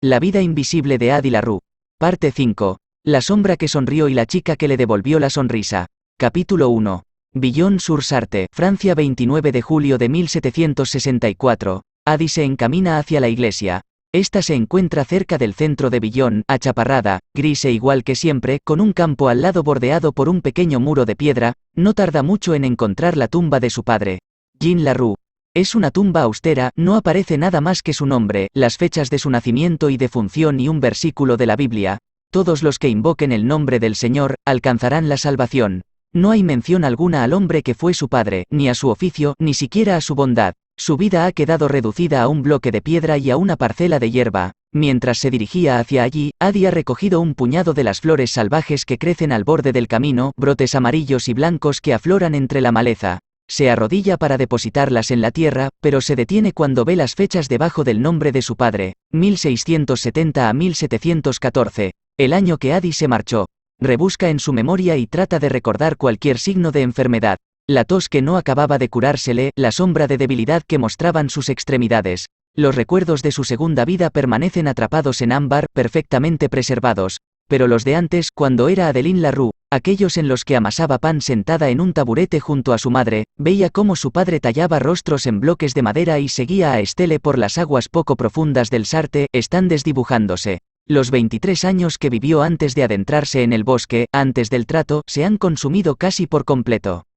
La vida invisible de Adi LaRue. Parte 5. La sombra que sonrió y la chica que le devolvió la sonrisa. Capítulo 1. Billon-sur-Sarthe, Francia, 29 de julio de 1764. Adi se encamina hacia la iglesia. Esta se encuentra cerca del centro de Billon, achaparrada, gris e igual que siempre, con un campo al lado bordeado por un pequeño muro de piedra. No tarda mucho en encontrar la tumba de su padre, Jean LaRue. Es una tumba austera, no aparece nada más que su nombre, las fechas de su nacimiento y defunción y un versículo de la Biblia. Todos los que invoquen el nombre del Señor, alcanzarán la salvación. No hay mención alguna al hombre que fue su padre, ni a su oficio, ni siquiera a su bondad. Su vida ha quedado reducida a un bloque de piedra y a una parcela de hierba. Mientras se dirigía hacia allí, Adi ha recogido un puñado de las flores salvajes que crecen al borde del camino, brotes amarillos y blancos que afloran entre la maleza. Se arrodilla para depositarlas en la tierra, pero se detiene cuando ve las fechas debajo del nombre de su padre, 1670 a 1714, el año que Adi se marchó. Rebusca en su memoria y trata de recordar cualquier signo de enfermedad. La tos que no acababa de curársele, la sombra de debilidad que mostraban sus extremidades. Los recuerdos de su segunda vida permanecen atrapados en ámbar, perfectamente preservados. Pero los de antes, cuando era Adeline LaRue, aquellos en los que amasaba pan sentada en un taburete junto a su madre, veía cómo su padre tallaba rostros en bloques de madera y seguía a Estelle por las aguas poco profundas del Sarthe, están desdibujándose. Los 23 años que vivió antes de adentrarse en el bosque, antes del trato, se han consumido casi por completo.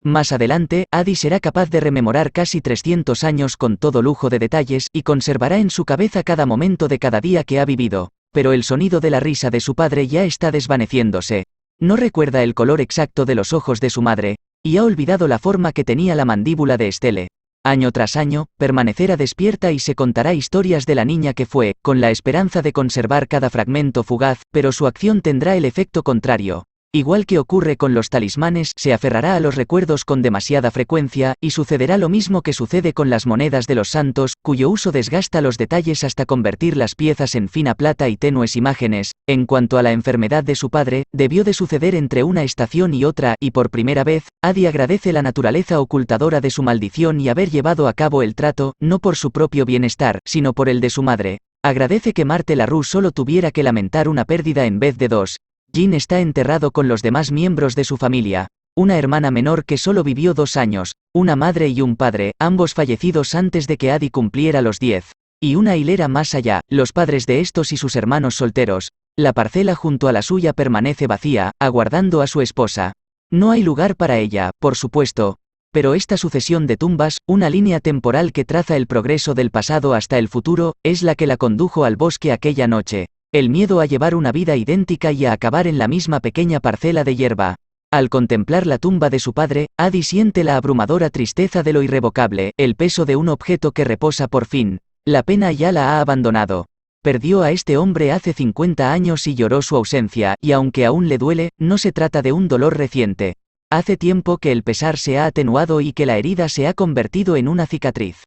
Más adelante, Adi será capaz de rememorar casi 300 años con todo lujo de detalles y conservará en su cabeza cada momento de cada día que ha vivido. Pero el sonido de la risa de su padre ya está desvaneciéndose. No recuerda el color exacto de los ojos de su madre, y ha olvidado la forma que tenía la mandíbula de Estelle. Año tras año, permanecerá despierta y se contará historias de la niña que fue, con la esperanza de conservar cada fragmento fugaz, pero su acción tendrá el efecto contrario. Igual que ocurre con los talismanes, se aferrará a los recuerdos con demasiada frecuencia, y sucederá lo mismo que sucede con las monedas de los santos, cuyo uso desgasta los detalles hasta convertir las piezas en fina plata y tenues imágenes. En cuanto a la enfermedad de su padre, debió de suceder entre una estación y otra, y por primera vez, Adi agradece la naturaleza ocultadora de su maldición y haber llevado a cabo el trato, no por su propio bienestar, sino por el de su madre. Agradece que Marthe LaRue solo tuviera que lamentar una pérdida en vez de dos. Jean está enterrado con los demás miembros de su familia. Una hermana menor que solo vivió 2 años, una madre y un padre, ambos fallecidos antes de que Adi cumpliera los 10. Y una hilera más allá, los padres de estos y sus hermanos solteros. La parcela junto a la suya permanece vacía, aguardando a su esposa. No hay lugar para ella, por supuesto. Pero esta sucesión de tumbas, una línea temporal que traza el progreso del pasado hasta el futuro, es la que la condujo al bosque aquella noche. El miedo a llevar una vida idéntica y a acabar en la misma pequeña parcela de hierba. Al contemplar la tumba de su padre, Adi siente la abrumadora tristeza de lo irrevocable, el peso de un objeto que reposa por fin. La pena ya la ha abandonado. Perdió a este hombre hace 50 años y lloró su ausencia, y aunque aún le duele, no se trata de un dolor reciente. Hace tiempo que el pesar se ha atenuado y que la herida se ha convertido en una cicatriz.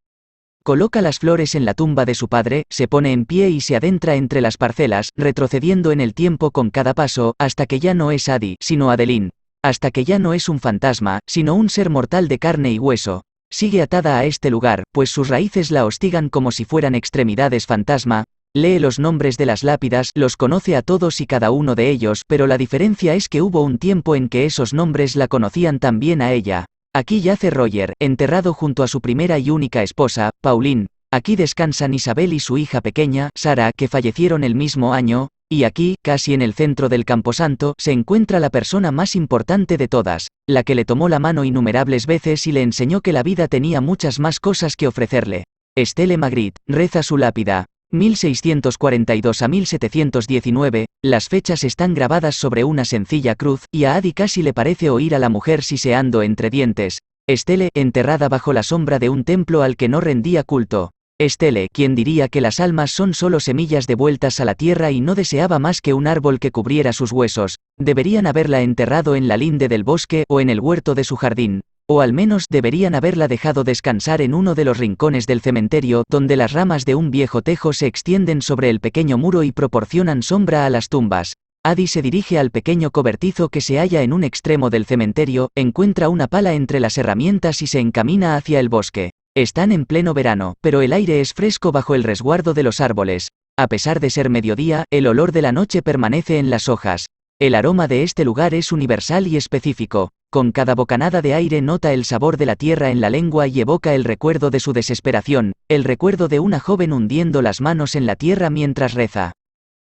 Coloca las flores en la tumba de su padre, se pone en pie y se adentra entre las parcelas, retrocediendo en el tiempo con cada paso, hasta que ya no es Adi, sino Adeline. Hasta que ya no es un fantasma, sino un ser mortal de carne y hueso. Sigue atada a este lugar, pues sus raíces la hostigan como si fueran extremidades fantasma. Lee los nombres de las lápidas, los conoce a todos y cada uno de ellos, pero la diferencia es que hubo un tiempo en que esos nombres la conocían también a ella. Aquí yace Roger, enterrado junto a su primera y única esposa, Pauline. Aquí descansan Isabel y su hija pequeña, Sara, que fallecieron el mismo año. Y aquí, casi en el centro del camposanto, se encuentra la persona más importante de todas, la que le tomó la mano innumerables veces y le enseñó que la vida tenía muchas más cosas que ofrecerle. Estelle Magritte, reza su lápida. 1642 a 1719, las fechas están grabadas sobre una sencilla cruz, y a Adi casi le parece oír a la mujer siseando entre dientes. Estelle, enterrada bajo la sombra de un templo al que no rendía culto. Estelle, quien diría que las almas son solo semillas devueltas a la tierra y no deseaba más que un árbol que cubriera sus huesos, deberían haberla enterrado en la linde del bosque o en el huerto de su jardín. O al menos deberían haberla dejado descansar en uno de los rincones del cementerio, donde las ramas de un viejo tejo se extienden sobre el pequeño muro y proporcionan sombra a las tumbas. Adi se dirige al pequeño cobertizo que se halla en un extremo del cementerio, encuentra una pala entre las herramientas y se encamina hacia el bosque. Están en pleno verano, pero el aire es fresco bajo el resguardo de los árboles. A pesar de ser mediodía, el olor de la noche permanece en las hojas. El aroma de este lugar es universal y específico. Con cada bocanada de aire nota el sabor de la tierra en la lengua y evoca el recuerdo de su desesperación, el recuerdo de una joven hundiendo las manos en la tierra mientras reza.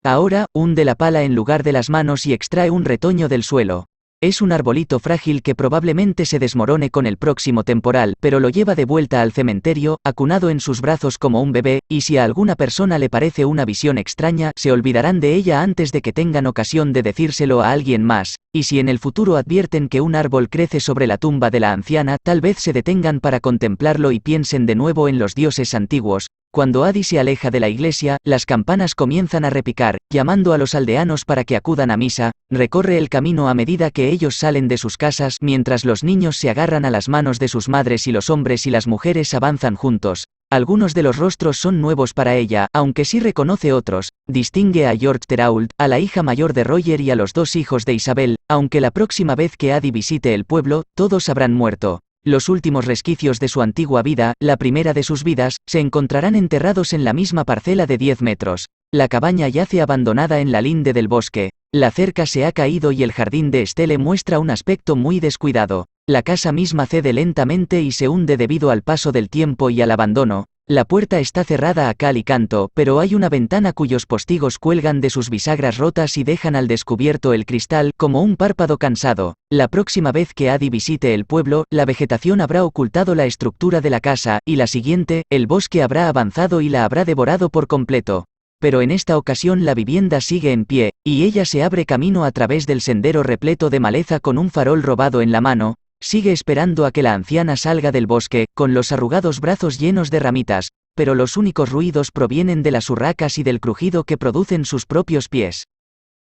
Ahora, hunde la pala en lugar de las manos y extrae un retoño del suelo. Es un arbolito frágil que probablemente se desmorone con el próximo temporal, pero lo lleva de vuelta al cementerio, acunado en sus brazos como un bebé, y si a alguna persona le parece una visión extraña, se olvidarán de ella antes de que tengan ocasión de decírselo a alguien más, y si en el futuro advierten que un árbol crece sobre la tumba de la anciana, tal vez se detengan para contemplarlo y piensen de nuevo en los dioses antiguos. Cuando Adi se aleja de la iglesia, las campanas comienzan a repicar, llamando a los aldeanos para que acudan a misa. Recorre el camino a medida que ellos salen de sus casas, mientras los niños se agarran a las manos de sus madres y los hombres y las mujeres avanzan juntos. Algunos de los rostros son nuevos para ella, aunque sí reconoce otros. Distingue a George Therault, a la hija mayor de Roger y a los dos hijos de Isabel, aunque la próxima vez que Adi visite el pueblo, todos habrán muerto. Los últimos resquicios de su antigua vida, la primera de sus vidas, se encontrarán enterrados en la misma parcela de 10 metros. La cabaña yace abandonada en la linde del bosque. La cerca se ha caído y el jardín de Estelle muestra un aspecto muy descuidado. La casa misma cede lentamente y se hunde debido al paso del tiempo y al abandono. La puerta está cerrada a cal y canto, pero hay una ventana cuyos postigos cuelgan de sus bisagras rotas y dejan al descubierto el cristal, como un párpado cansado. La próxima vez que Adi visite el pueblo, la vegetación habrá ocultado la estructura de la casa, y la siguiente, el bosque habrá avanzado y la habrá devorado por completo. Pero en esta ocasión la vivienda sigue en pie, y ella se abre camino a través del sendero repleto de maleza con un farol robado en la mano. Sigue esperando a que la anciana salga del bosque, con los arrugados brazos llenos de ramitas, pero los únicos ruidos provienen de las urracas y del crujido que producen sus propios pies.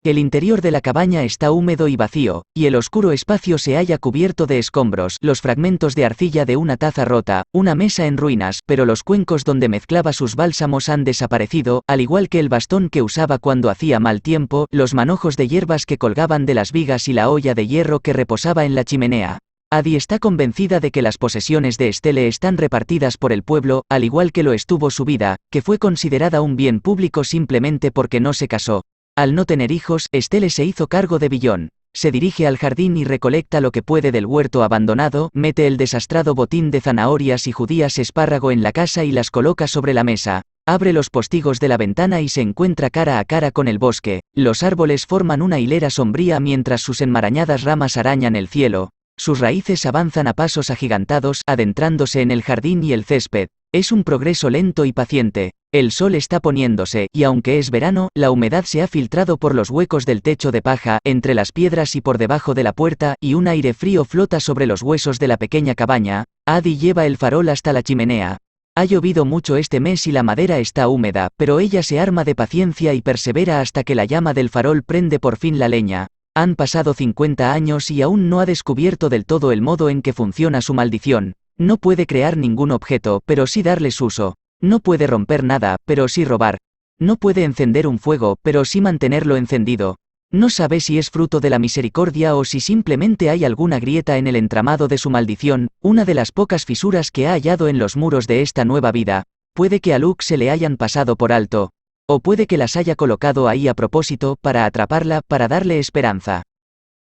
El interior de la cabaña está húmedo y vacío, y el oscuro espacio se halla cubierto de escombros, los fragmentos de arcilla de una taza rota, una mesa en ruinas, pero los cuencos donde mezclaba sus bálsamos han desaparecido, al igual que el bastón que usaba cuando hacía mal tiempo, los manojos de hierbas que colgaban de las vigas y la olla de hierro que reposaba en la chimenea. Adi está convencida de que las posesiones de Estelle están repartidas por el pueblo, al igual que lo estuvo su vida, que fue considerada un bien público simplemente porque no se casó. Al no tener hijos, Estelle se hizo cargo de Billon. Se dirige al jardín y recolecta lo que puede del huerto abandonado, mete el desastrado botín de zanahorias y judías espárrago en la casa y las coloca sobre la mesa. Abre los postigos de la ventana y se encuentra cara a cara con el bosque. Los árboles forman una hilera sombría mientras sus enmarañadas ramas arañan el cielo. Sus raíces avanzan a pasos agigantados, adentrándose en el jardín y el césped. Es un progreso lento y paciente. El sol está poniéndose, y aunque es verano, la humedad se ha filtrado por los huecos del techo de paja, entre las piedras y por debajo de la puerta, y un aire frío flota sobre los huesos de la pequeña cabaña. Adi lleva el farol hasta la chimenea. Ha llovido mucho este mes y la madera está húmeda, pero ella se arma de paciencia y persevera hasta que la llama del farol prende por fin la leña. Han pasado 50 años y aún no ha descubierto del todo el modo en que funciona su maldición. No puede crear ningún objeto, pero sí darles uso. No puede romper nada, pero sí robar. No puede encender un fuego, pero sí mantenerlo encendido. No sabe si es fruto de la misericordia o si simplemente hay alguna grieta en el entramado de su maldición, una de las pocas fisuras que ha hallado en los muros de esta nueva vida. Puede que a Luke se le hayan pasado por alto. O puede que las haya colocado ahí a propósito, para atraparla, para darle esperanza.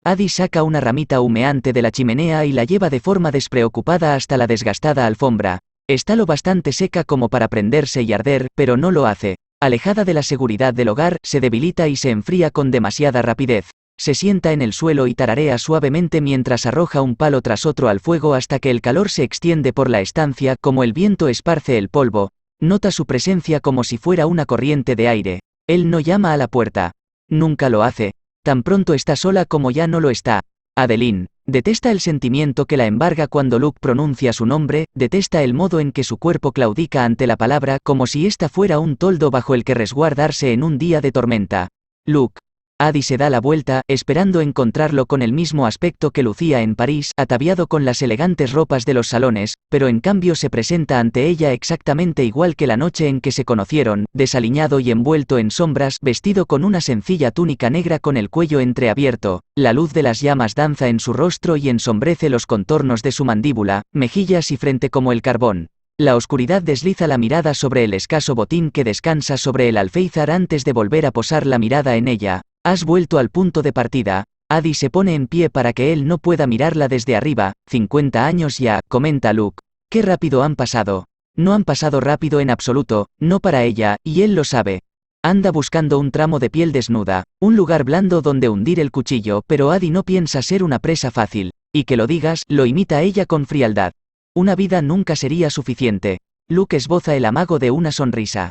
Adi saca una ramita humeante de la chimenea y la lleva de forma despreocupada hasta la desgastada alfombra. Está lo bastante seca como para prenderse y arder, pero no lo hace. Alejada de la seguridad del hogar, se debilita y se enfría con demasiada rapidez. Se sienta en el suelo y tararea suavemente mientras arroja un palo tras otro al fuego hasta que el calor se extiende por la estancia como el viento esparce el polvo. Nota su presencia como si fuera una corriente de aire. Él no llama a la puerta. Nunca lo hace. Tan pronto está sola como ya no lo está. Adeline. Detesta el sentimiento que la embarga cuando Luke pronuncia su nombre, detesta el modo en que su cuerpo claudica ante la palabra, como si ésta fuera un toldo bajo el que resguardarse en un día de tormenta. Luke. Adi se da la vuelta, esperando encontrarlo con el mismo aspecto que lucía en París, ataviado con las elegantes ropas de los salones, pero en cambio se presenta ante ella exactamente igual que la noche en que se conocieron, desaliñado y envuelto en sombras, vestido con una sencilla túnica negra con el cuello entreabierto. La luz de las llamas danza en su rostro y ensombrece los contornos de su mandíbula, mejillas y frente como el carbón. La oscuridad desliza la mirada sobre el escaso botín que descansa sobre el alféizar antes de volver a posar la mirada en ella. Has vuelto al punto de partida. Addie se pone en pie para que él no pueda mirarla desde arriba. 50 años ya, comenta Luke. Qué rápido han pasado. No han pasado rápido en absoluto, no para ella, y él lo sabe. Anda buscando un tramo de piel desnuda, un lugar blando donde hundir el cuchillo, pero Addie no piensa ser una presa fácil. Y que lo digas, lo imita ella con frialdad. Una vida nunca sería suficiente. Luke esboza el amago de una sonrisa.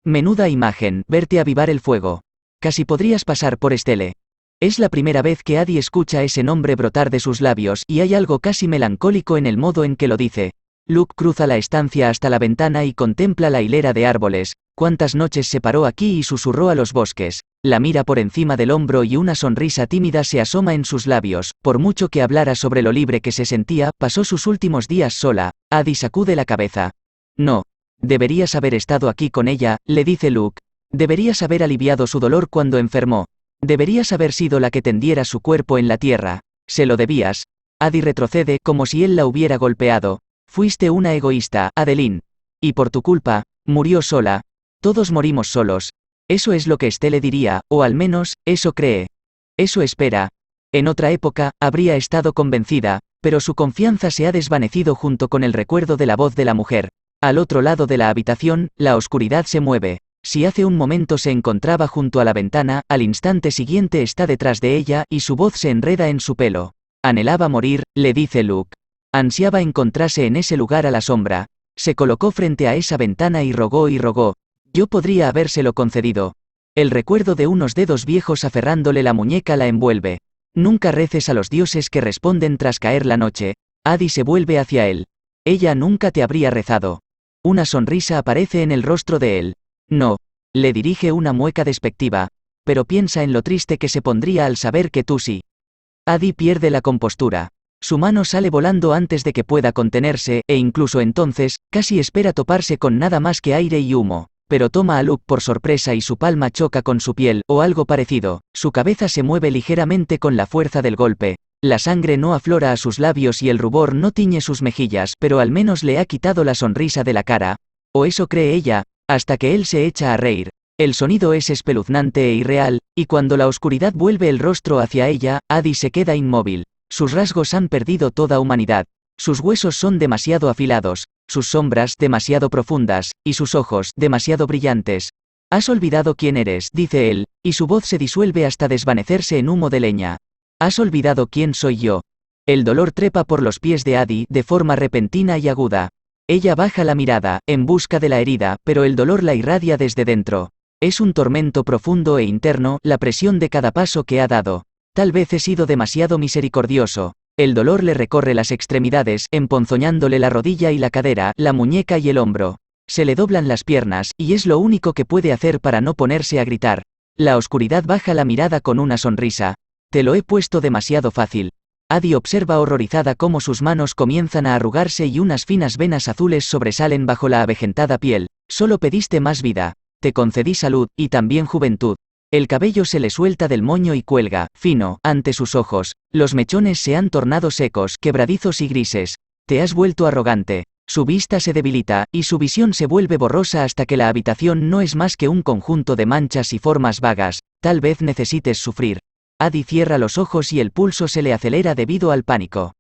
Menuda imagen, verte avivar el fuego. Casi podrías pasar por Estelle. Es la primera vez que Addie escucha ese nombre brotar de sus labios y hay algo casi melancólico en el modo en que lo dice. Luke cruza la estancia hasta la ventana y contempla la hilera de árboles. Cuántas noches se paró aquí y susurró a los bosques. La mira por encima del hombro y una sonrisa tímida se asoma en sus labios. Por mucho que hablara sobre lo libre que se sentía, pasó sus últimos días sola. Addie sacude la cabeza. No. Deberías haber estado aquí con ella, le dice Luke. Deberías haber aliviado su dolor cuando enfermó. Deberías haber sido la que tendiera su cuerpo en la tierra. Se lo debías. Addie retrocede como si él la hubiera golpeado. Fuiste una egoísta, Adeline. Y por tu culpa, murió sola. Todos morimos solos. Eso es lo que Estelle diría, o al menos, eso cree. Eso espera. En otra época, habría estado convencida, pero su confianza se ha desvanecido junto con el recuerdo de la voz de la mujer. Al otro lado de la habitación, la oscuridad se mueve. Si hace un momento se encontraba junto a la ventana, al instante siguiente está detrás de ella y su voz se enreda en su pelo. Anhelaba morir, le dice Luke. Ansiaba encontrarse en ese lugar a la sombra. Se colocó frente a esa ventana y rogó y rogó. Yo podría habérselo concedido. El recuerdo de unos dedos viejos aferrándole la muñeca la envuelve. Nunca reces a los dioses que responden tras caer la noche. Addie se vuelve hacia él. Ella nunca te habría rezado. Una sonrisa aparece en el rostro de él. No. Le dirige una mueca despectiva. Pero piensa en lo triste que se pondría al saber que tú sí. Addie pierde la compostura. Su mano sale volando antes de que pueda contenerse, e incluso entonces, casi espera toparse con nada más que aire y humo. Pero toma a Luke por sorpresa y su palma choca con su piel, o algo parecido. Su cabeza se mueve ligeramente con la fuerza del golpe. La sangre no aflora a sus labios y el rubor no tiñe sus mejillas, pero al menos le ha quitado la sonrisa de la cara. O eso cree ella, hasta que él se echa a reír. El sonido es espeluznante e irreal, y cuando la oscuridad vuelve el rostro hacia ella, Addie se queda inmóvil. Sus rasgos han perdido toda humanidad. Sus huesos son demasiado afilados, sus sombras demasiado profundas, y sus ojos demasiado brillantes. Has olvidado quién eres, dice él, y su voz se disuelve hasta desvanecerse en humo de leña. Has olvidado quién soy yo. El dolor trepa por los pies de Addie de forma repentina y aguda. Ella baja la mirada, en busca de la herida, pero el dolor la irradia desde dentro. Es un tormento profundo e interno, la presión de cada paso que ha dado. Tal vez he sido demasiado misericordioso. El dolor le recorre las extremidades, emponzoñándole la rodilla y la cadera, la muñeca y el hombro. Se le doblan las piernas, y es lo único que puede hacer para no ponerse a gritar. La oscuridad baja la mirada con una sonrisa. Te lo he puesto demasiado fácil. Addie observa horrorizada cómo sus manos comienzan a arrugarse y unas finas venas azules sobresalen bajo la avejentada piel. Solo pediste más vida. Te concedí salud, y también juventud. El cabello se le suelta del moño y cuelga, fino, ante sus ojos. Los mechones se han tornado secos, quebradizos y grises. Te has vuelto arrogante. Su vista se debilita, y su visión se vuelve borrosa hasta que la habitación no es más que un conjunto de manchas y formas vagas. Tal vez necesites sufrir. Addie cierra los ojos y el pulso se le acelera debido al pánico.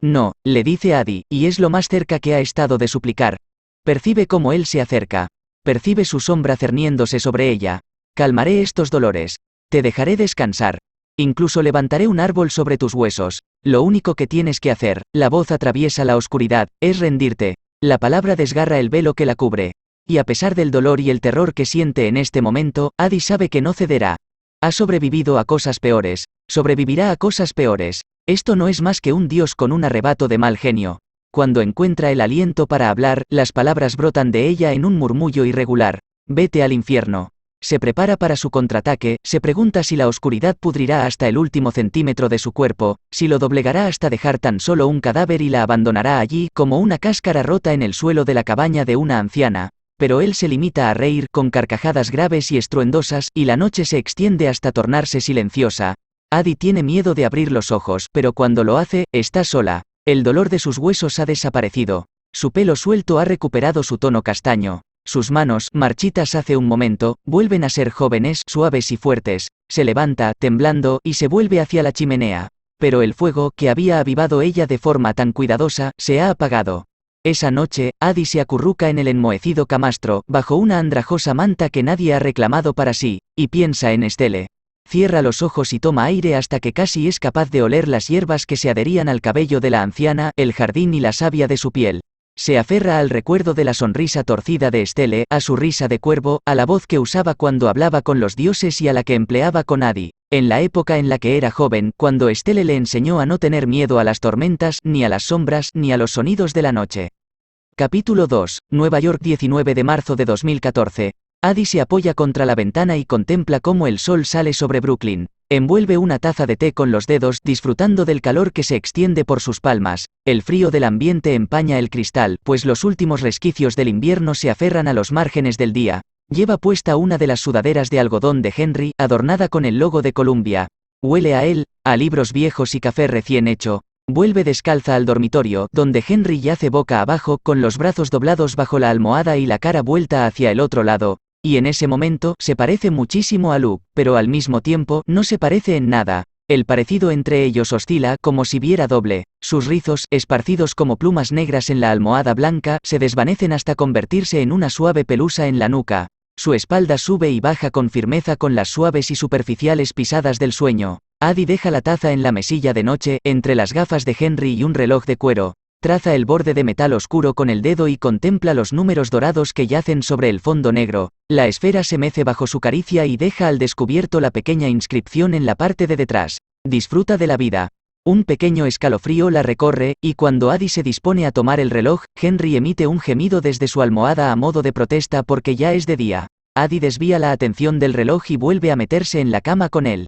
No, le dice Addie, y es lo más cerca que ha estado de suplicar. Percibe cómo él se acerca. Percibe su sombra cerniéndose sobre ella. Calmaré estos dolores. Te dejaré descansar. Incluso levantaré un árbol sobre tus huesos. Lo único que tienes que hacer, la voz atraviesa la oscuridad, es rendirte. La palabra desgarra el velo que la cubre. Y a pesar del dolor y el terror que siente en este momento, Addie sabe que no cederá. Ha sobrevivido a cosas peores. Sobrevivirá a cosas peores. Esto no es más que un dios con un arrebato de mal genio. Cuando encuentra el aliento para hablar, las palabras brotan de ella en un murmullo irregular. Vete al infierno. Se prepara para su contraataque, se pregunta si la oscuridad pudrirá hasta el último centímetro de su cuerpo, si lo doblegará hasta dejar tan solo un cadáver y la abandonará allí como una cáscara rota en el suelo de la cabaña de una anciana. Pero él se limita a reír con carcajadas graves y estruendosas, y la noche se extiende hasta tornarse silenciosa. Addie tiene miedo de abrir los ojos, pero cuando lo hace, está sola. El dolor de sus huesos ha desaparecido. Su pelo suelto ha recuperado su tono castaño. Sus manos, marchitas hace un momento, vuelven a ser jóvenes, suaves y fuertes. Se levanta, temblando, y se vuelve hacia la chimenea. Pero el fuego, que había avivado ella de forma tan cuidadosa, se ha apagado. Esa noche, Adi se acurruca en el enmohecido camastro, bajo una andrajosa manta que nadie ha reclamado para sí, y piensa en Estelle. Cierra los ojos y toma aire hasta que casi es capaz de oler las hierbas que se adherían al cabello de la anciana, el jardín y la savia de su piel. Se aferra al recuerdo de la sonrisa torcida de Estelle, a su risa de cuervo, a la voz que usaba cuando hablaba con los dioses y a la que empleaba con Adi, en la época en la que era joven, cuando Estelle le enseñó a no tener miedo a las tormentas, ni a las sombras, ni a los sonidos de la noche. Capítulo 2, Nueva York 19 de marzo de 2014. Adi se apoya contra la ventana y contempla cómo el sol sale sobre Brooklyn. Envuelve una taza de té con los dedos, disfrutando del calor que se extiende por sus palmas. El frío del ambiente empaña el cristal, pues los últimos resquicios del invierno se aferran a los márgenes del día. Lleva puesta una de las sudaderas de algodón de Henry, adornada con el logo de Columbia. Huele a él, a libros viejos y café recién hecho. Vuelve descalza al dormitorio, donde Henry yace boca abajo, con los brazos doblados bajo la almohada y la cara vuelta hacia el otro lado. Y en ese momento, se parece muchísimo a Luke, pero al mismo tiempo, no se parece en nada. El parecido entre ellos oscila, como si viera doble. Sus rizos, esparcidos como plumas negras en la almohada blanca, se desvanecen hasta convertirse en una suave pelusa en la nuca. Su espalda sube y baja con firmeza con las suaves y superficiales pisadas del sueño. Adi deja la taza en la mesilla de noche, entre las gafas de Henry y un reloj de cuero. Traza el borde de metal oscuro con el dedo y contempla los números dorados que yacen sobre el fondo negro. La esfera se mece bajo su caricia y deja al descubierto la pequeña inscripción en la parte de detrás. Disfruta de la vida. Un pequeño escalofrío la recorre, y cuando Adi se dispone a tomar el reloj, Henry emite un gemido desde su almohada a modo de protesta porque ya es de día. Adi desvía la atención del reloj y vuelve a meterse en la cama con él.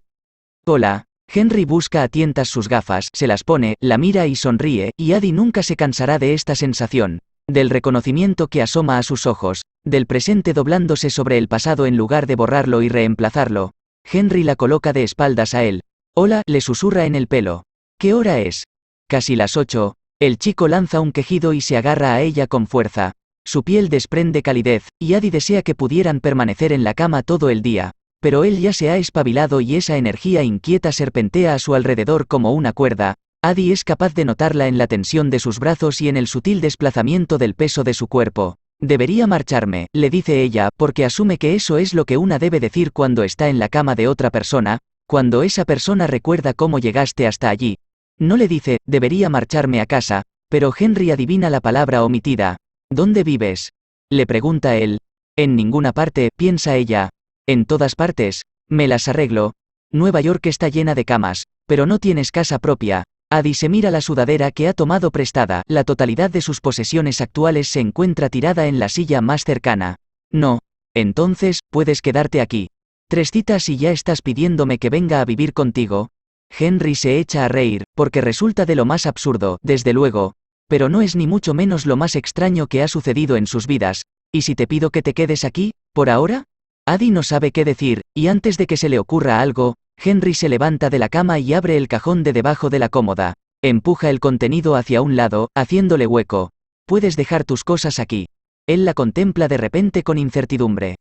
Hola. Henry busca a tientas sus gafas, se las pone, la mira y sonríe, y Adi nunca se cansará de esta sensación. Del reconocimiento que asoma a sus ojos, del presente doblándose sobre el pasado en lugar de borrarlo y reemplazarlo. Henry la coloca de espaldas a él. Hola, le susurra en el pelo. ¿Qué hora es? Casi las 8. El chico lanza un quejido y se agarra a ella con fuerza. Su piel desprende calidez, y Adi desea que pudieran permanecer en la cama todo el día. Pero él ya se ha espabilado y esa energía inquieta serpentea a su alrededor como una cuerda. Adi es capaz de notarla en la tensión de sus brazos y en el sutil desplazamiento del peso de su cuerpo. Debería marcharme, le dice ella, porque asume que eso es lo que una debe decir cuando está en la cama de otra persona, cuando esa persona recuerda cómo llegaste hasta allí. No le dice, debería marcharme a casa, pero Henry adivina la palabra omitida. ¿Dónde vives? Le pregunta él. En ninguna parte, piensa ella. En todas partes. Me las arreglo. Nueva York está llena de camas, pero no tienes casa propia. Adi se mira la sudadera que ha tomado prestada. La totalidad de sus posesiones actuales se encuentra tirada en la silla más cercana. No. Entonces, puedes quedarte aquí. 3 citas y ya estás pidiéndome que venga a vivir contigo. Henry se echa a reír, porque resulta de lo más absurdo, desde luego. Pero no es ni mucho menos lo más extraño que ha sucedido en sus vidas. ¿Y si te pido que te quedes aquí, por ahora? Adi no sabe qué decir, y antes de que se le ocurra algo, Henry se levanta de la cama y abre el cajón de debajo de la cómoda. Empuja el contenido hacia un lado, haciéndole hueco. Puedes dejar tus cosas aquí. Él la contempla de repente con incertidumbre.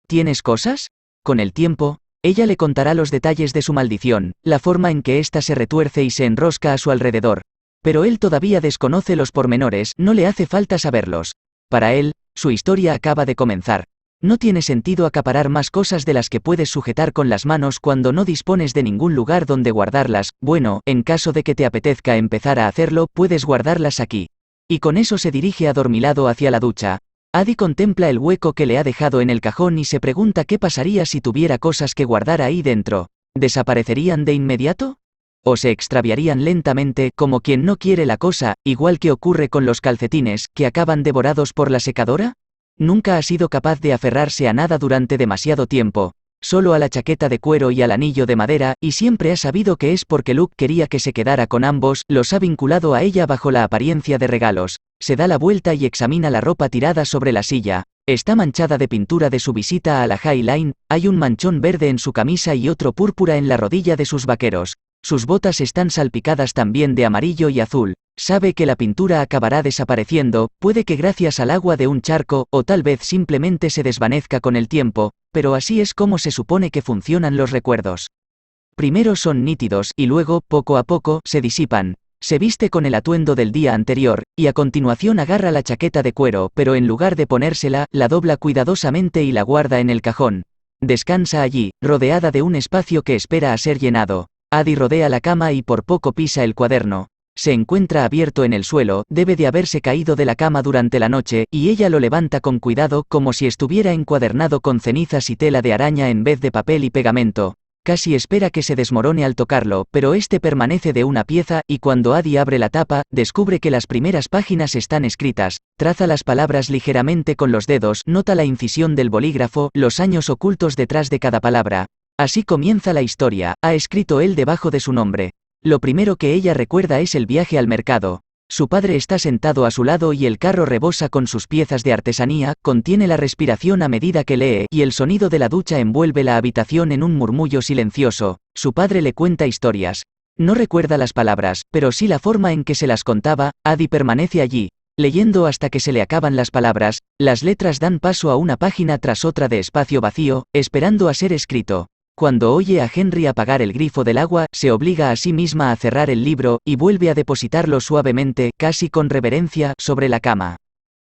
¿Tienes cosas? Con el tiempo, ella le contará los detalles de su maldición, la forma en que ésta se retuerce y se enrosca a su alrededor. Pero él todavía desconoce los pormenores, no le hace falta saberlos. Para él, su historia acaba de comenzar. No tiene sentido acaparar más cosas de las que puedes sujetar con las manos cuando no dispones de ningún lugar donde guardarlas. Bueno, en caso de que te apetezca empezar a hacerlo, puedes guardarlas aquí. Y con eso se dirige adormilado hacia la ducha. Adi contempla el hueco que le ha dejado en el cajón y se pregunta qué pasaría si tuviera cosas que guardar ahí dentro. ¿Desaparecerían de inmediato? ¿O se extraviarían lentamente, como quien no quiere la cosa, igual que ocurre con los calcetines, que acaban devorados por la secadora? Nunca ha sido capaz de aferrarse a nada durante demasiado tiempo, solo a la chaqueta de cuero y al anillo de madera, y siempre ha sabido que es porque Luke quería que se quedara con ambos, los ha vinculado a ella bajo la apariencia de regalos. Se da la vuelta y examina la ropa tirada sobre la silla. Está manchada de pintura de su visita a la High Line, hay un manchón verde en su camisa y otro púrpura en la rodilla de sus vaqueros. Sus botas están salpicadas también de amarillo y azul. Sabe que la pintura acabará desapareciendo, puede que gracias al agua de un charco, o tal vez simplemente se desvanezca con el tiempo, pero así es como se supone que funcionan los recuerdos. Primero son nítidos y luego, poco a poco, se disipan. Se viste con el atuendo del día anterior, y a continuación agarra la chaqueta de cuero, pero en lugar de ponérsela, la dobla cuidadosamente y la guarda en el cajón. Descansa allí, rodeada de un espacio que espera a ser llenado. Addie rodea la cama y por poco pisa el cuaderno. Se encuentra abierto en el suelo, debe de haberse caído de la cama durante la noche, y ella lo levanta con cuidado, como si estuviera encuadernado con cenizas y tela de araña en vez de papel y pegamento. Casi espera que se desmorone al tocarlo, pero este permanece de una pieza, y cuando Addie abre la tapa, descubre que las primeras páginas están escritas. Traza las palabras ligeramente con los dedos, nota la incisión del bolígrafo, los años ocultos detrás de cada palabra. Así comienza la historia, ha escrito él debajo de su nombre. Lo primero que ella recuerda es el viaje al mercado. Su padre está sentado a su lado y el carro rebosa con sus piezas de artesanía, contiene la respiración a medida que lee, y el sonido de la ducha envuelve la habitación en un murmullo silencioso. Su padre le cuenta historias. No recuerda las palabras, pero sí la forma en que se las contaba. Addie permanece allí, leyendo hasta que se le acaban las palabras. Las letras dan paso a una página tras otra de espacio vacío, esperando a ser escrito. Cuando oye a Henry apagar el grifo del agua, se obliga a sí misma a cerrar el libro, y vuelve a depositarlo suavemente, casi con reverencia, sobre la cama.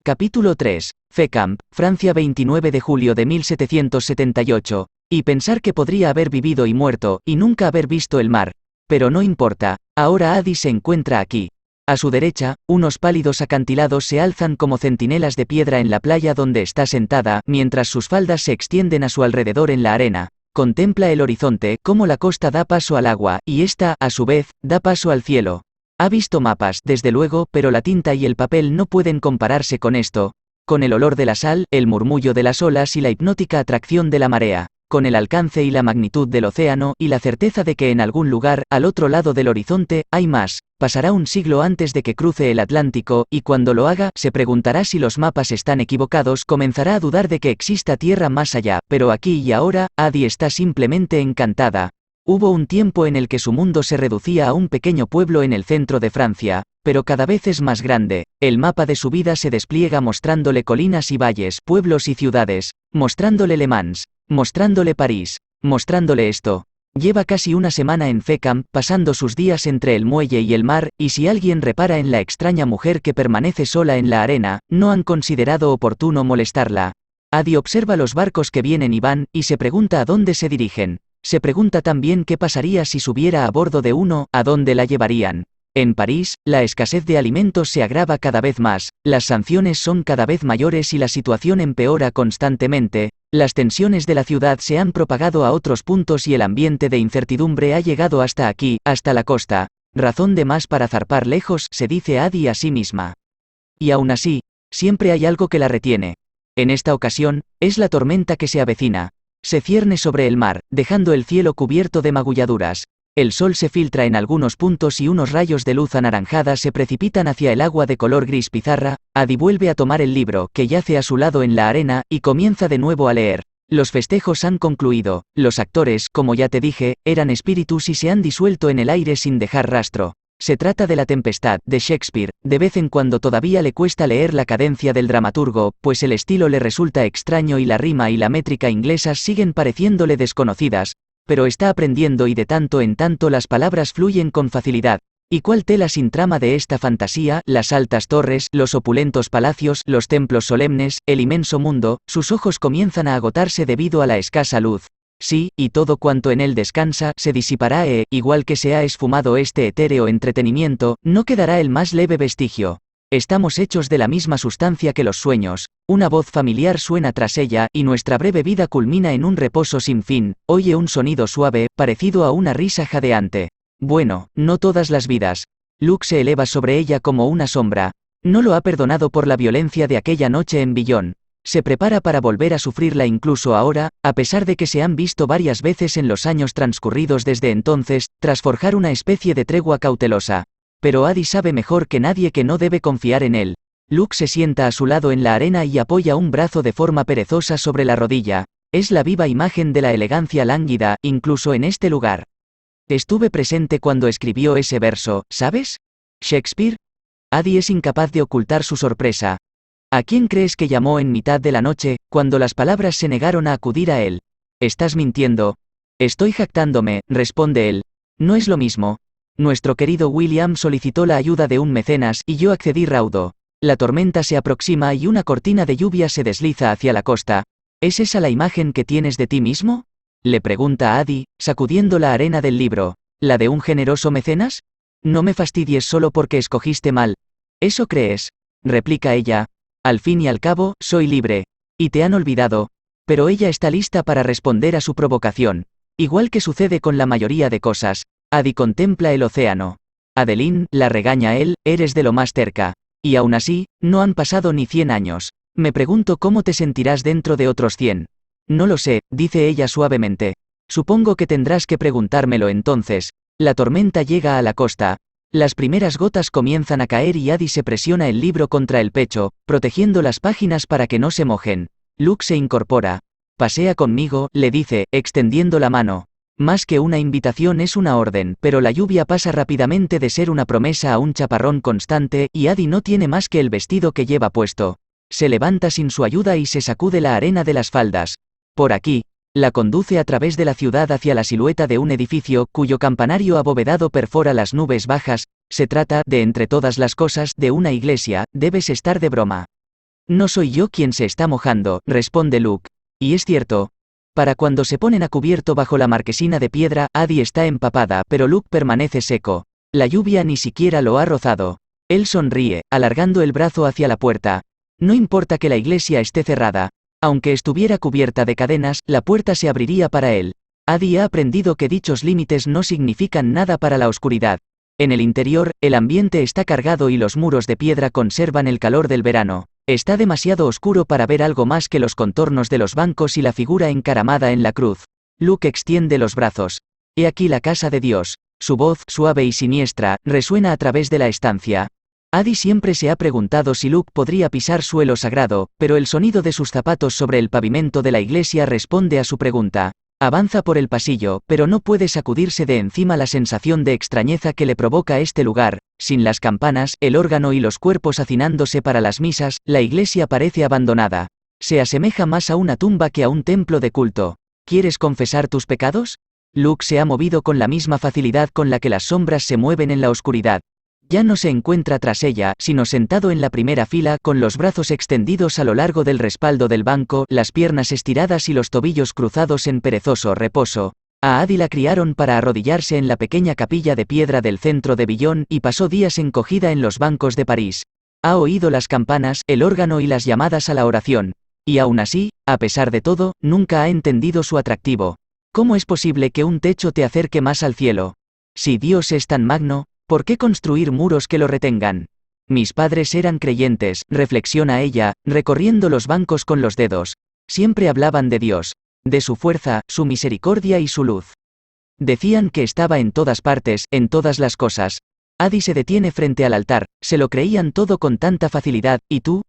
Capítulo 3. Fécamp, Francia 29 de julio de 1778. Y pensar que podría haber vivido y muerto, y nunca haber visto el mar. Pero no importa, ahora Addie se encuentra aquí. A su derecha, unos pálidos acantilados se alzan como centinelas de piedra en la playa donde está sentada, mientras sus faldas se extienden a su alrededor en la arena. Contempla el horizonte, cómo la costa da paso al agua, y esta, a su vez, da paso al cielo. Ha visto mapas, desde luego, pero la tinta y el papel no pueden compararse con esto. Con el olor de la sal, el murmullo de las olas y la hipnótica atracción de la marea. Con el alcance y la magnitud del océano, y la certeza de que en algún lugar, al otro lado del horizonte, hay más. Pasará un siglo antes de que cruce el Atlántico, y cuando lo haga, se preguntará si los mapas están equivocados, comenzará a dudar de que exista tierra más allá, pero aquí y ahora, Addie está simplemente encantada. Hubo un tiempo en el que su mundo se reducía a un pequeño pueblo en el centro de Francia, pero cada vez es más grande. El mapa de su vida se despliega mostrándole colinas y valles, pueblos y ciudades, mostrándole Le Mans, mostrándole París, mostrándole esto. Lleva casi una semana en Fécamp, pasando sus días entre el muelle y el mar, y si alguien repara en la extraña mujer que permanece sola en la arena, no han considerado oportuno molestarla. Addie observa los barcos que vienen y van, y se pregunta a dónde se dirigen. Se pregunta también qué pasaría si subiera a bordo de uno, a dónde la llevarían. En París, la escasez de alimentos se agrava cada vez más, las sanciones son cada vez mayores y la situación empeora constantemente. Las tensiones de la ciudad se han propagado a otros puntos y el ambiente de incertidumbre ha llegado hasta aquí, hasta la costa. Razón de más para zarpar lejos, se dice Addie a sí misma. Y aún así, siempre hay algo que la retiene. En esta ocasión, es la tormenta que se avecina. Se cierne sobre el mar, dejando el cielo cubierto de magulladuras. El sol se filtra en algunos puntos y unos rayos de luz anaranjada se precipitan hacia el agua de color gris pizarra. Addie vuelve a tomar el libro, que yace a su lado en la arena, y comienza de nuevo a leer. Los festejos han concluido. Los actores, como ya te dije, eran espíritus y se han disuelto en el aire sin dejar rastro. Se trata de La Tempestad, de Shakespeare. De vez en cuando todavía le cuesta leer la cadencia del dramaturgo, pues el estilo le resulta extraño y la rima y la métrica inglesas siguen pareciéndole desconocidas. Pero está aprendiendo y de tanto en tanto las palabras fluyen con facilidad. ¿Y cuál tela sin trama de esta fantasía? Las altas torres, los opulentos palacios, los templos solemnes, el inmenso mundo. Sus ojos comienzan a agotarse debido a la escasa luz. Sí, y todo cuanto en él descansa, se disipará igual que se ha esfumado este etéreo entretenimiento, no quedará el más leve vestigio. Estamos hechos de la misma sustancia que los sueños. Una voz familiar suena tras ella, y nuestra breve vida culmina en un reposo sin fin. Oye un sonido suave, parecido a una risa jadeante. Bueno, no todas las vidas. Luke se eleva sobre ella como una sombra. No lo ha perdonado por la violencia de aquella noche en Billon. Se prepara para volver a sufrirla incluso ahora, a pesar de que se han visto varias veces en los años transcurridos desde entonces, tras forjar una especie de tregua cautelosa. Pero Addie sabe mejor que nadie que no debe confiar en él. Luke se sienta a su lado en la arena y apoya un brazo de forma perezosa sobre la rodilla. Es la viva imagen de la elegancia lánguida, incluso en este lugar. Estuve presente cuando escribió ese verso, ¿sabes? ¿Shakespeare? Addie es incapaz de ocultar su sorpresa. ¿A quién crees que llamó en mitad de la noche, cuando las palabras se negaron a acudir a él? Estás mintiendo. Estoy jactándome, responde él. No es lo mismo. Nuestro querido William solicitó la ayuda de un mecenas y yo accedí raudo. La tormenta se aproxima y una cortina de lluvia se desliza hacia la costa. ¿Es esa la imagen que tienes de ti mismo? Le pregunta a Addie, sacudiendo la arena del libro. ¿La de un generoso mecenas? No me fastidies solo porque escogiste mal. ¿Eso crees? Replica ella. Al fin y al cabo, soy libre. Y te han olvidado. Pero ella está lista para responder a su provocación. Igual que sucede con la mayoría de cosas. Addie contempla el océano. Adeline, la regaña él, eres de lo más terca. Y aún así, no han pasado ni 100 años. Me pregunto cómo te sentirás dentro de otros 100. No lo sé, dice ella suavemente. Supongo que tendrás que preguntármelo entonces. La tormenta llega a la costa. Las primeras gotas comienzan a caer y Addie se presiona el libro contra el pecho, protegiendo las páginas para que no se mojen. Luke se incorpora. Pasea conmigo, le dice, extendiendo la mano. Más que una invitación es una orden, pero la lluvia pasa rápidamente de ser una promesa a un chaparrón constante, y Addie no tiene más que el vestido que lleva puesto. Se levanta sin su ayuda y se sacude la arena de las faldas. Por aquí. La conduce a través de la ciudad hacia la silueta de un edificio cuyo campanario abovedado perfora las nubes bajas. Se trata, de entre todas las cosas, de una iglesia. Debes estar de broma. No soy yo quien se está mojando, responde Luke. Y es cierto. Para cuando se ponen a cubierto bajo la marquesina de piedra, Addie está empapada, pero Luke permanece seco. La lluvia ni siquiera lo ha rozado. Él sonríe, alargando el brazo hacia la puerta. No importa que la iglesia esté cerrada. Aunque estuviera cubierta de cadenas, la puerta se abriría para él. Addie ha aprendido que dichos límites no significan nada para la oscuridad. En el interior, el ambiente está cargado y los muros de piedra conservan el calor del verano. Está demasiado oscuro para ver algo más que los contornos de los bancos y la figura encaramada en la cruz. Luke extiende los brazos. He aquí la casa de Dios. Su voz, suave y siniestra, resuena a través de la estancia. Addie siempre se ha preguntado si Luke podría pisar suelo sagrado, pero el sonido de sus zapatos sobre el pavimento de la iglesia responde a su pregunta. Avanza por el pasillo, pero no puede sacudirse de encima la sensación de extrañeza que le provoca este lugar. Sin las campanas, el órgano y los cuerpos hacinándose para las misas, la iglesia parece abandonada. Se asemeja más a una tumba que a un templo de culto. ¿Quieres confesar tus pecados? Luke se ha movido con la misma facilidad con la que las sombras se mueven en la oscuridad. Ya no se encuentra tras ella, sino sentado en la primera fila, con los brazos extendidos a lo largo del respaldo del banco, las piernas estiradas y los tobillos cruzados en perezoso reposo. A Addie la criaron para arrodillarse en la pequeña capilla de piedra del centro de Billon y pasó días encogida en los bancos de París. Ha oído las campanas, el órgano y las llamadas a la oración. Y aún así, a pesar de todo, nunca ha entendido su atractivo. ¿Cómo es posible que un techo te acerque más al cielo? Si Dios es tan magno, ¿por qué construir muros que lo retengan? Mis padres eran creyentes, reflexiona ella, recorriendo los bancos con los dedos. Siempre hablaban de Dios, de su fuerza, su misericordia y su luz. Decían que estaba en todas partes, en todas las cosas. Addie se detiene frente al altar, se lo creían todo con tanta facilidad, ¿y tú?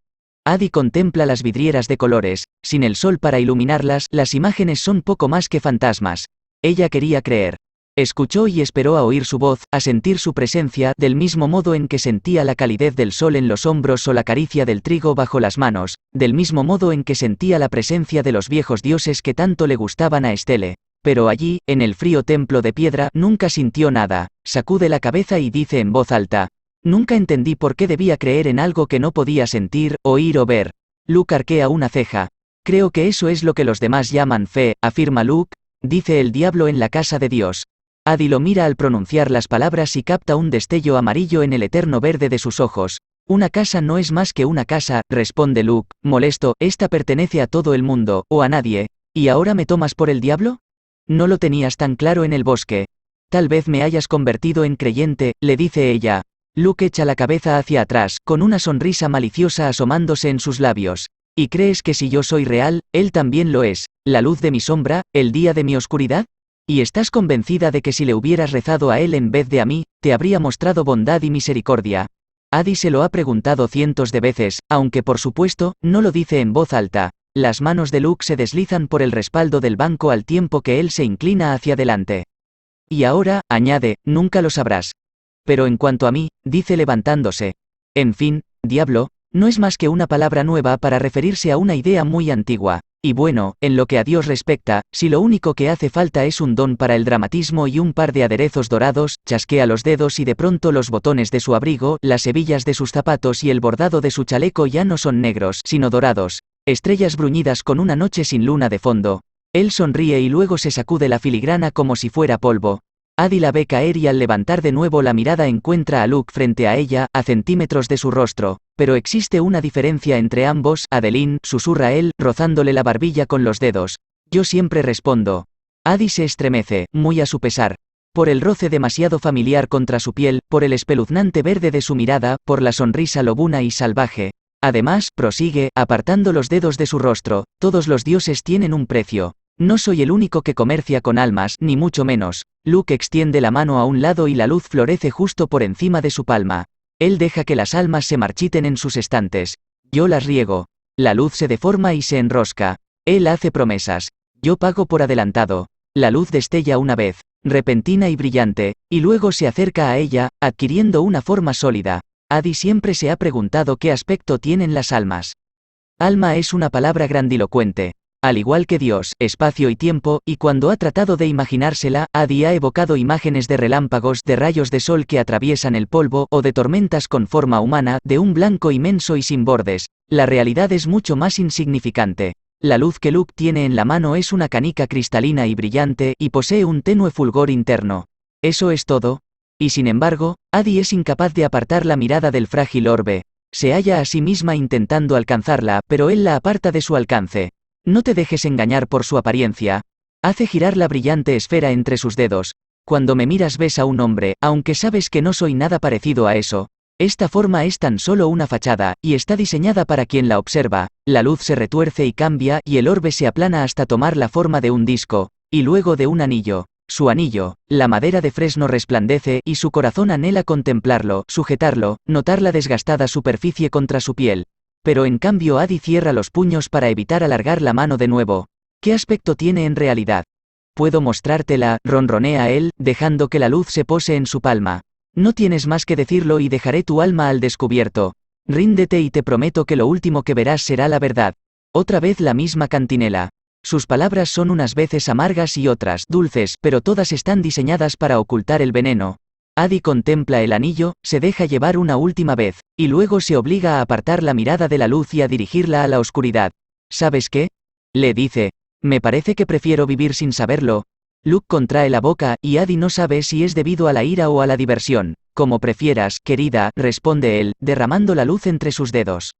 Addie contempla las vidrieras de colores, sin el sol para iluminarlas, las imágenes son poco más que fantasmas. Ella quería creer. Escuchó y esperó a oír su voz, a sentir su presencia, del mismo modo en que sentía la calidez del sol en los hombros o la caricia del trigo bajo las manos, del mismo modo en que sentía la presencia de los viejos dioses que tanto le gustaban a Estelle. Pero allí, en el frío templo de piedra, nunca sintió nada. Sacude la cabeza y dice en voz alta: nunca entendí por qué debía creer en algo que no podía sentir, oír o ver. Luke arquea una ceja. Creo que eso es lo que los demás llaman fe, afirma Luke. Dice el diablo en la casa de Dios. Addie lo mira al pronunciar las palabras y capta un destello amarillo en el eterno verde de sus ojos. Una casa no es más que una casa, responde Luke, molesto, esta pertenece a todo el mundo, o a nadie. ¿Y ahora me tomas por el diablo? No lo tenías tan claro en el bosque. Tal vez me hayas convertido en creyente, le dice ella. Luke echa la cabeza hacia atrás, con una sonrisa maliciosa asomándose en sus labios. ¿Y crees que si yo soy real, él también lo es, la luz de mi sombra, el día de mi oscuridad? ¿Y estás convencida de que si le hubieras rezado a él en vez de a mí, te habría mostrado bondad y misericordia? Addie se lo ha preguntado cientos de veces, aunque por supuesto, no lo dice en voz alta. Las manos de Luke se deslizan por el respaldo del banco al tiempo que él se inclina hacia adelante. Y ahora, añade, nunca lo sabrás. Pero en cuanto a mí, dice levantándose. En fin, diablo, no es más que una palabra nueva para referirse a una idea muy antigua. Y bueno, en lo que a Dios respecta, si lo único que hace falta es un don para el dramatismo y un par de aderezos dorados, chasquea los dedos y de pronto los botones de su abrigo, las hebillas de sus zapatos y el bordado de su chaleco ya no son negros, sino dorados. Estrellas bruñidas con una noche sin luna de fondo. Él sonríe y luego se sacude la filigrana como si fuera polvo. Adi la ve caer y al levantar de nuevo la mirada encuentra a Luke frente a ella, a centímetros de su rostro. Pero existe una diferencia entre ambos, Adeline, susurra él, rozándole la barbilla con los dedos. Yo siempre respondo. Adi se estremece, muy a su pesar. Por el roce demasiado familiar contra su piel, por el espeluznante verde de su mirada, por la sonrisa lobuna y salvaje. Además, prosigue, apartando los dedos de su rostro, todos los dioses tienen un precio. No soy el único que comercia con almas, ni mucho menos. Luke extiende la mano a un lado y la luz florece justo por encima de su palma. Él deja que las almas se marchiten en sus estantes. Yo las riego. La luz se deforma y se enrosca. Él hace promesas. Yo pago por adelantado. La luz destella una vez, repentina y brillante, y luego se acerca a ella, adquiriendo una forma sólida. Adi siempre se ha preguntado qué aspecto tienen las almas. Alma es una palabra grandilocuente. Al igual que Dios, espacio y tiempo, y cuando ha tratado de imaginársela, Adi ha evocado imágenes de relámpagos, de rayos de sol que atraviesan el polvo, o de tormentas con forma humana, de un blanco inmenso y sin bordes. La realidad es mucho más insignificante. La luz que Luke tiene en la mano es una canica cristalina y brillante, y posee un tenue fulgor interno. Eso es todo. Y sin embargo, Adi es incapaz de apartar la mirada del frágil orbe. Se halla a sí misma intentando alcanzarla, pero él la aparta de su alcance. No te dejes engañar por su apariencia. Hace girar la brillante esfera entre sus dedos. Cuando me miras ves a un hombre, aunque sabes que no soy nada parecido a eso. Esta forma es tan solo una fachada, y está diseñada para quien la observa. La luz se retuerce y cambia, y el orbe se aplana hasta tomar la forma de un disco, y luego de un anillo. Su anillo, la madera de fresno resplandece, y su corazón anhela contemplarlo, sujetarlo, notar la desgastada superficie contra su piel. Pero en cambio Adi cierra los puños para evitar alargar la mano de nuevo. ¿Qué aspecto tiene en realidad? Puedo mostrártela, ronronea él, dejando que la luz se pose en su palma. No tienes más que decirlo y dejaré tu alma al descubierto. Ríndete y te prometo que lo último que verás será la verdad. Otra vez la misma cantinela. Sus palabras son unas veces amargas y otras dulces, pero todas están diseñadas para ocultar el veneno. Adi contempla el anillo, se deja llevar una última vez, y luego se obliga a apartar la mirada de la luz y a dirigirla a la oscuridad. ¿Sabes qué? Le dice. Me parece que prefiero vivir sin saberlo. Luke contrae la boca, y Adi no sabe si es debido a la ira o a la diversión. Como prefieras, querida, responde él, derramando la luz entre sus dedos.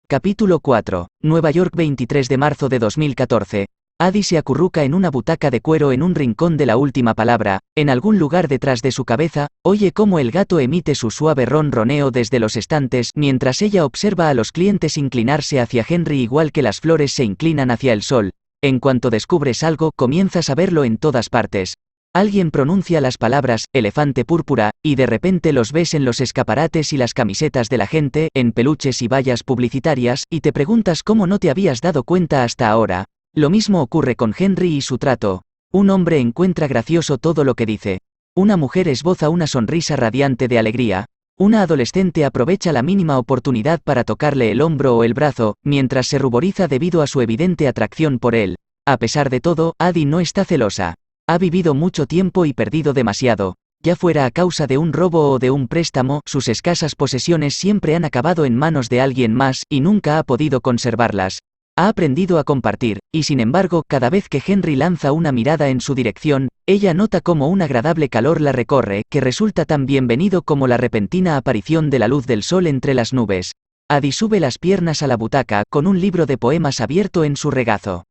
Capítulo 4. Nueva York 23 de marzo de 2014. Adi se acurruca en una butaca de cuero en un rincón de la última palabra, en algún lugar detrás de su cabeza, oye cómo el gato emite su suave ronroneo desde los estantes, mientras ella observa a los clientes inclinarse hacia Henry igual que las flores se inclinan hacia el sol. En cuanto descubres algo, comienzas a verlo en todas partes. Alguien pronuncia las palabras, elefante púrpura, y de repente los ves en los escaparates y las camisetas de la gente, en peluches y vallas publicitarias, y te preguntas cómo no te habías dado cuenta hasta ahora. Lo mismo ocurre con Henry y su trato. Un hombre encuentra gracioso todo lo que dice. Una mujer esboza una sonrisa radiante de alegría. Una adolescente aprovecha la mínima oportunidad para tocarle el hombro o el brazo, mientras se ruboriza debido a su evidente atracción por él. A pesar de todo, Adi no está celosa. Ha vivido mucho tiempo y perdido demasiado. Ya fuera a causa de un robo o de un préstamo, sus escasas posesiones siempre han acabado en manos de alguien más, y nunca ha podido conservarlas. Ha aprendido a compartir, y sin embargo, cada vez que Henry lanza una mirada en su dirección, ella nota como un agradable calor la recorre, que resulta tan bienvenido como la repentina aparición de la luz del sol entre las nubes. Adi sube las piernas a la butaca, con un libro de poemas abierto en su regazo.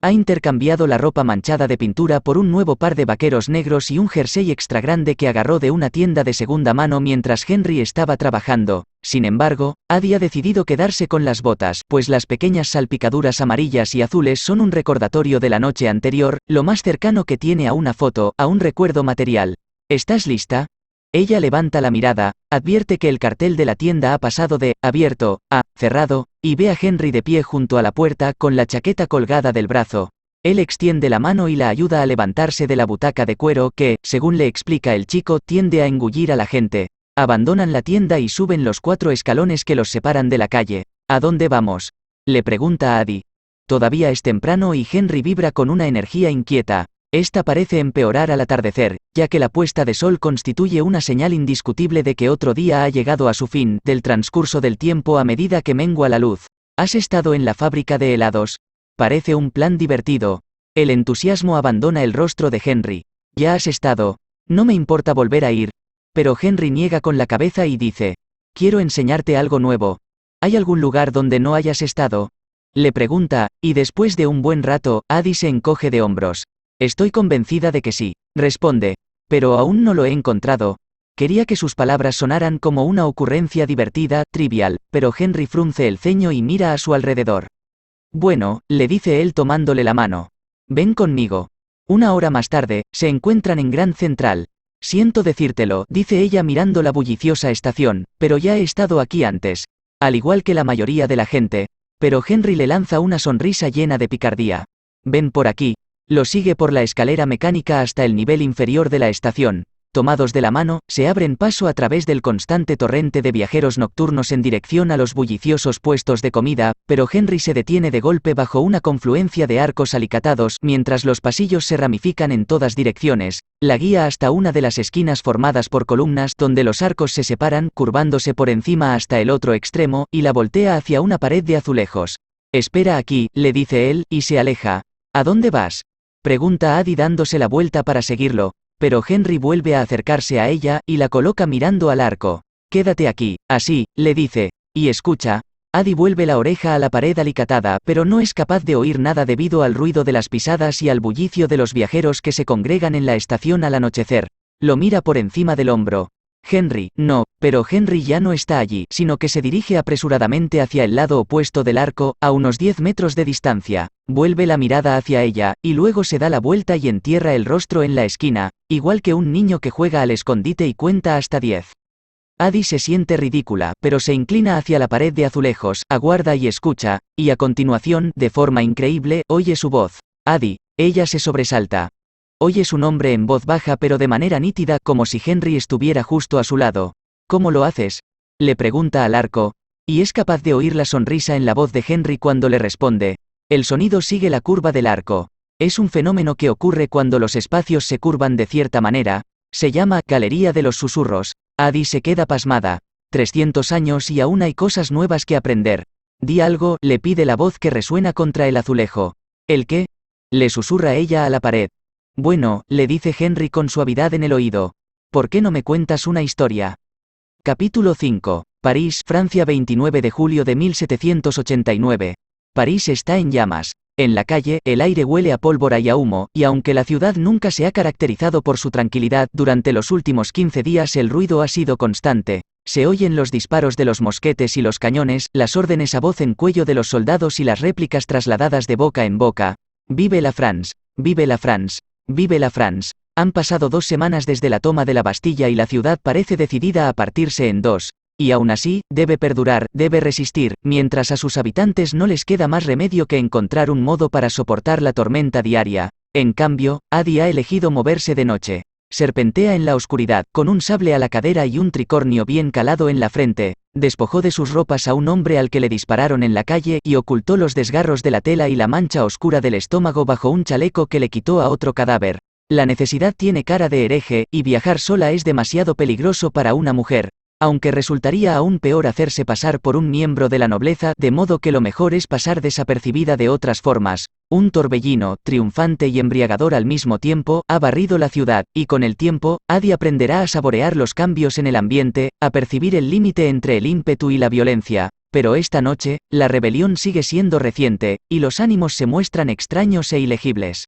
Ha intercambiado la ropa manchada de pintura por un nuevo par de vaqueros negros y un jersey extra grande que agarró de una tienda de segunda mano mientras Henry estaba trabajando. Sin embargo, Adi ha decidido quedarse con las botas, pues las pequeñas salpicaduras amarillas y azules son un recordatorio de la noche anterior, lo más cercano que tiene a una foto, a un recuerdo material. ¿Estás lista? Ella levanta la mirada, advierte que el cartel de la tienda ha pasado de abierto a cerrado, y ve a Henry de pie junto a la puerta con la chaqueta colgada del brazo. Él extiende la mano y la ayuda a levantarse de la butaca de cuero que, según le explica el chico, tiende a engullir a la gente. Abandonan la tienda y suben los 4 escalones que los separan de la calle. ¿A dónde vamos?, le pregunta a Addie. Todavía es temprano y Henry vibra con una energía inquieta. Esta parece empeorar al atardecer, ya que la puesta de sol constituye una señal indiscutible de que otro día ha llegado a su fin, del transcurso del tiempo a medida que mengua la luz. ¿Has estado en la fábrica de helados? Parece un plan divertido. El entusiasmo abandona el rostro de Henry. ¿Ya has estado? No me importa volver a ir. Pero Henry niega con la cabeza y dice: quiero enseñarte algo nuevo. ¿Hay algún lugar donde no hayas estado?, le pregunta, y después de un buen rato, Addie se encoge de hombros. Estoy convencida de que sí, responde. Pero aún no lo he encontrado. Quería que sus palabras sonaran como una ocurrencia divertida, trivial, pero Henry frunce el ceño y mira a su alrededor. Bueno, le dice él tomándole la mano. Ven conmigo. 1 hora más tarde, se encuentran en Grand Central. Siento decírtelo, dice ella mirando la bulliciosa estación, pero ya he estado aquí antes. Al igual que la mayoría de la gente. Pero Henry le lanza una sonrisa llena de picardía. Ven por aquí. Lo sigue por la escalera mecánica hasta el nivel inferior de la estación. Tomados de la mano, se abren paso a través del constante torrente de viajeros nocturnos en dirección a los bulliciosos puestos de comida, pero Henry se detiene de golpe bajo una confluencia de arcos alicatados mientras los pasillos se ramifican en todas direcciones. La guía hasta una de las esquinas formadas por columnas donde los arcos se separan, curvándose por encima hasta el otro extremo, y la voltea hacia una pared de azulejos. Espera aquí, le dice él, y se aleja. ¿A dónde vas?, pregunta Addie dándose la vuelta para seguirlo. Pero Henry vuelve a acercarse a ella, y la coloca mirando al arco. Quédate aquí, así, le dice. Y escucha. Addie vuelve la oreja a la pared alicatada, pero no es capaz de oír nada debido al ruido de las pisadas y al bullicio de los viajeros que se congregan en la estación al anochecer. Lo mira por encima del hombro. Henry, no, pero Henry ya no está allí, sino que se dirige apresuradamente hacia el lado opuesto del arco, a unos 10 metros de distancia. Vuelve la mirada hacia ella, y luego se da la vuelta y entierra el rostro en la esquina, igual que un niño que juega al escondite y cuenta hasta 10. Addie se siente ridícula, pero se inclina hacia la pared de azulejos, aguarda y escucha, y a continuación, de forma increíble, oye su voz. Addie. Ella se sobresalta. Oye su nombre en voz baja pero de manera nítida, como si Henry estuviera justo a su lado. ¿Cómo lo haces?, le pregunta al arco, y es capaz de oír la sonrisa en la voz de Henry cuando le responde. El sonido sigue la curva del arco. Es un fenómeno que ocurre cuando los espacios se curvan de cierta manera. Se llama Galería de los Susurros. Addie se queda pasmada. 300 años y aún hay cosas nuevas que aprender. Di algo, le pide la voz que resuena contra el azulejo. ¿El qué?, le susurra ella a la pared. Bueno, le dice Henry con suavidad en el oído. ¿Por qué no me cuentas una historia? Capítulo 5. París, Francia, 29 de julio de 1789. París está en llamas. En la calle, el aire huele a pólvora y a humo, y aunque la ciudad nunca se ha caracterizado por su tranquilidad, durante los últimos 15 días el ruido ha sido constante. Se oyen los disparos de los mosquetes y los cañones, las órdenes a voz en cuello de los soldados y las réplicas trasladadas de boca en boca. Vive la France. Vive la France. Vive la France. Han pasado 2 semanas desde la toma de la Bastilla y la ciudad parece decidida a partirse en 2. Y aún así, debe perdurar, debe resistir, mientras a sus habitantes no les queda más remedio que encontrar un modo para soportar la tormenta diaria. En cambio, Addie ha elegido moverse de noche. Serpentea en la oscuridad, con un sable a la cadera y un tricornio bien calado en la frente. Despojó de sus ropas a un hombre al que le dispararon en la calle y ocultó los desgarros de la tela y la mancha oscura del estómago bajo un chaleco que le quitó a otro cadáver. La necesidad tiene cara de hereje, y viajar sola es demasiado peligroso para una mujer. Aunque resultaría aún peor hacerse pasar por un miembro de la nobleza, de modo que lo mejor es pasar desapercibida de otras formas. Un torbellino, triunfante y embriagador al mismo tiempo, ha barrido la ciudad, y con el tiempo, Addie aprenderá a saborear los cambios en el ambiente, a percibir el límite entre el ímpetu y la violencia. Pero esta noche, la rebelión sigue siendo reciente, y los ánimos se muestran extraños e ilegibles.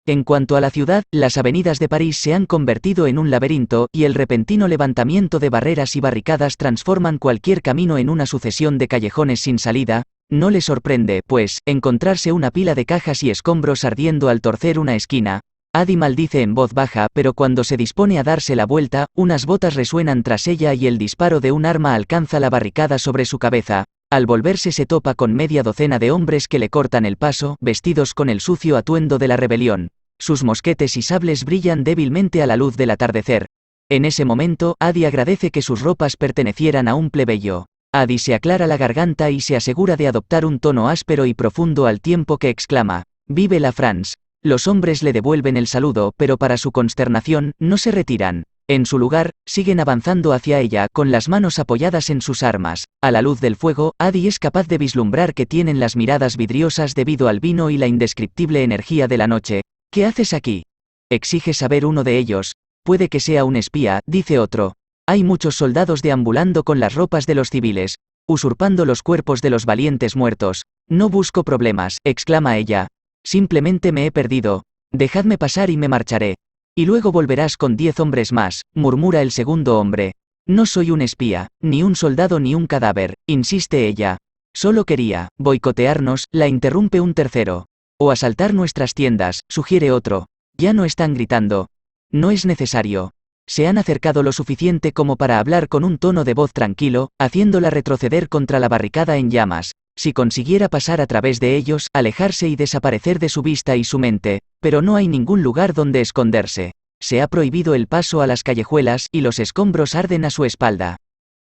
En cuanto a la ciudad, las avenidas de París se han convertido en un laberinto, y el repentino levantamiento de barreras y barricadas transforman cualquier camino en una sucesión de callejones sin salida. No le sorprende, pues, encontrarse una pila de cajas y escombros ardiendo al torcer una esquina. Addie maldice en voz baja, pero cuando se dispone a darse la vuelta, unas botas resuenan tras ella y el disparo de un arma alcanza la barricada sobre su cabeza. Al volverse se topa con media docena de hombres que le cortan el paso, vestidos con el sucio atuendo de la rebelión. Sus mosquetes y sables brillan débilmente a la luz del atardecer. En ese momento, Adi agradece que sus ropas pertenecieran a un plebeyo. Adi se aclara la garganta y se asegura de adoptar un tono áspero y profundo al tiempo que exclama: «¡Vive la France!». Los hombres le devuelven el saludo, pero para su consternación, no se retiran. En su lugar, siguen avanzando hacia ella, con las manos apoyadas en sus armas. A la luz del fuego, Adi es capaz de vislumbrar que tienen las miradas vidriosas debido al vino y la indescriptible energía de la noche. «¿Qué haces aquí?», exige saber uno de ellos. «Puede que sea un espía», dice otro. «Hay muchos soldados deambulando con las ropas de los civiles, usurpando los cuerpos de los valientes muertos». «No busco problemas», exclama ella. «Simplemente me he perdido. Dejadme pasar y me marcharé. Y luego volverás con 10 hombres más», murmura el segundo hombre. «No soy un espía, ni un soldado ni un cadáver», insiste ella. «Solo quería boicotearnos», la interrumpe un tercero. «O asaltar nuestras tiendas», sugiere otro. «Ya no están gritando. No es necesario». Se han acercado lo suficiente como para hablar con un tono de voz tranquilo, haciéndola retroceder contra la barricada en llamas. Si consiguiera pasar a través de ellos, alejarse y desaparecer de su vista y su mente, pero no hay ningún lugar donde esconderse. Se ha prohibido el paso a las callejuelas y los escombros arden a su espalda.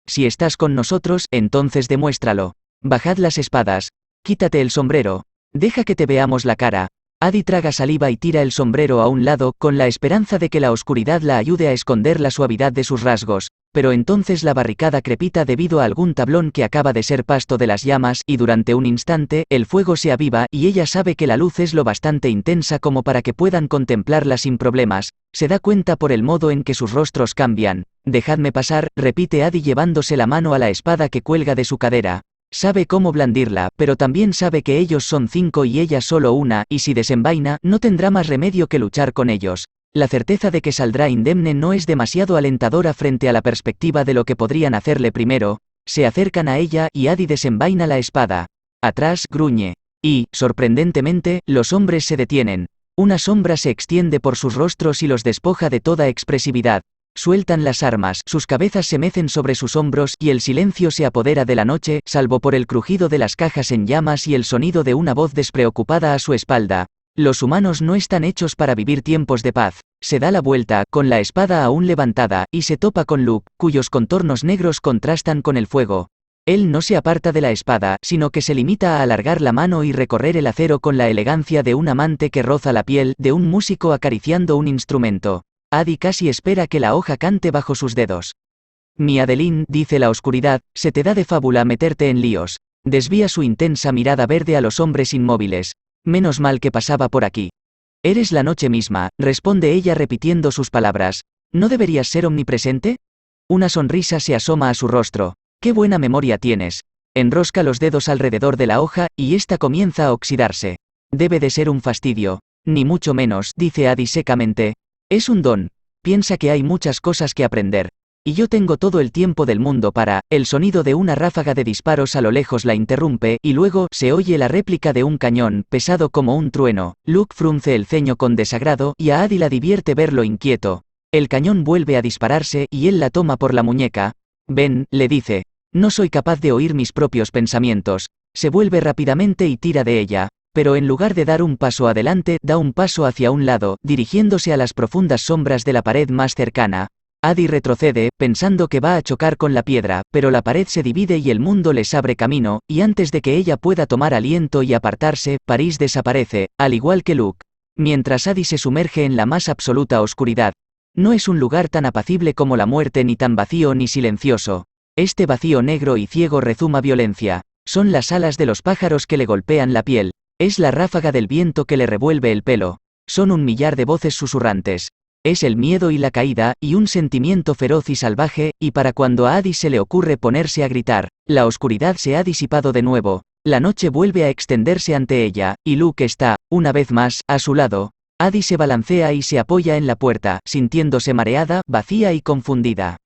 «Si estás con nosotros, entonces demuéstralo. Bajad las espadas. Quítate el sombrero. Deja que te veamos la cara». Adi traga saliva y tira el sombrero a un lado, con la esperanza de que la oscuridad la ayude a esconder la suavidad de sus rasgos, pero entonces la barricada crepita debido a algún tablón que acaba de ser pasto de las llamas, y durante un instante, el fuego se aviva, y ella sabe que la luz es lo bastante intensa como para que puedan contemplarla sin problemas. Se da cuenta por el modo en que sus rostros cambian. «Dejadme pasar», repite Adi llevándose la mano a la espada que cuelga de su cadera. Sabe cómo blandirla, pero también sabe que ellos son 5 y ella solo una, y si desenvaina, no tendrá más remedio que luchar con ellos. La certeza de que saldrá indemne no es demasiado alentadora frente a la perspectiva de lo que podrían hacerle primero. Se acercan a ella, y Adi desenvaina la espada. Atrás, gruñe. Y, sorprendentemente, los hombres se detienen. Una sombra se extiende por sus rostros y los despoja de toda expresividad. Sueltan las armas, sus cabezas se mecen sobre sus hombros, y el silencio se apodera de la noche, salvo por el crujido de las cajas en llamas y el sonido de una voz despreocupada a su espalda. Los humanos no están hechos para vivir tiempos de paz. Se da la vuelta, con la espada aún levantada, y se topa con Luke, cuyos contornos negros contrastan con el fuego. Él no se aparta de la espada, sino que se limita a alargar la mano y recorrer el acero con la elegancia de un amante que roza la piel de un músico acariciando un instrumento. Adi casi espera que la hoja cante bajo sus dedos. «Mi Adeline», dice la oscuridad, «se te da de fábula meterte en líos». Desvía su intensa mirada verde a los hombres inmóviles. «Menos mal que pasaba por aquí». «Eres la noche misma», responde ella repitiendo sus palabras. «¿No deberías ser omnipresente?». Una sonrisa se asoma a su rostro. «Qué buena memoria tienes». Enrosca los dedos alrededor de la hoja, y ésta comienza a oxidarse. «Debe de ser un fastidio». «Ni mucho menos», dice Adi secamente. «Es un don. Piensa que hay muchas cosas que aprender. Y yo tengo todo el tiempo del mundo para». El sonido de una ráfaga de disparos a lo lejos la interrumpe, y luego se oye la réplica de un cañón, pesado como un trueno. Luke frunce el ceño con desagrado, y a Adi la divierte verlo inquieto. El cañón vuelve a dispararse, y él la toma por la muñeca. «Ven», le dice. «No soy capaz de oír mis propios pensamientos». Se vuelve rápidamente y tira de ella. Pero en lugar de dar un paso adelante, da un paso hacia un lado, dirigiéndose a las profundas sombras de la pared más cercana. Adi retrocede, pensando que va a chocar con la piedra, pero la pared se divide y el mundo les abre camino, y antes de que ella pueda tomar aliento y apartarse, París desaparece, al igual que Luke. Mientras Adi se sumerge en la más absoluta oscuridad. No es un lugar tan apacible como la muerte, ni tan vacío ni silencioso. Este vacío negro y ciego rezuma violencia. Son las alas de los pájaros que le golpean la piel. Es la ráfaga del viento que le revuelve el pelo. Son un millar de voces susurrantes. Es el miedo y la caída, y un sentimiento feroz y salvaje, y para cuando a Adi se le ocurre ponerse a gritar, la oscuridad se ha disipado de nuevo. La noche vuelve a extenderse ante ella, y Luke está, una vez más, a su lado. Adi se balancea y se apoya en la puerta, sintiéndose mareada, vacía y confundida.